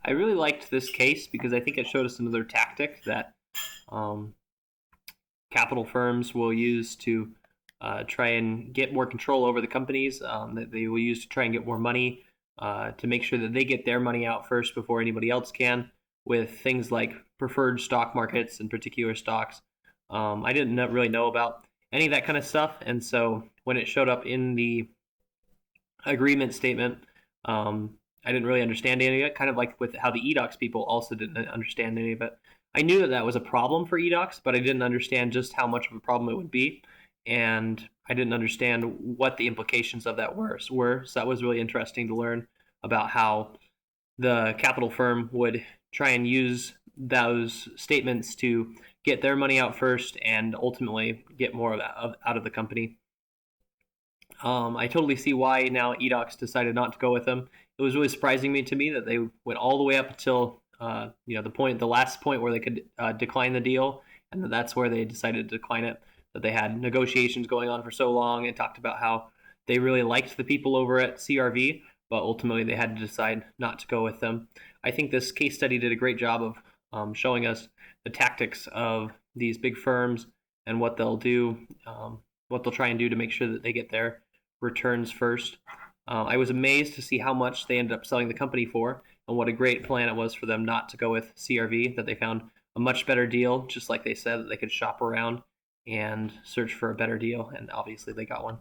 I really liked this case because I think it showed us another tactic that um, capital firms will use to try and get more control over the companies, that they will use to try and get more money, to make sure that they get their money out first before anybody else can, with things like preferred stock markets and particular stocks. I didn't really know about any of that kind of stuff, and so when it showed up in the agreement statement, I didn't really understand any of it. Kind of like with how the Edocs people also didn't understand any of it. I knew that that was a problem for Edocs, but I didn't understand just how much of a problem it would be, and I didn't understand what the implications of that were. So that was really interesting to learn about how the capital firm would try and use those statements to get their money out first and ultimately get more of that out of the company. I totally see why now Edocs decided not to go with them. It was really surprising to me that they went all the way up until the last point where they could decline the deal, and that's where they decided to decline it. That they had negotiations going on for so long and talked about how they really liked the people over at CRV, but ultimately they had to decide not to go with them. I think this case study did a great job of showing us the tactics of these big firms and what they'll do, what they'll try and do to make sure that they get their returns first. I was amazed to see how much they ended up selling the company for, and what a great plan it was for them not to go with CRV, that they found a much better deal, just like they said, that they could shop around and search for a better deal, and obviously they got one.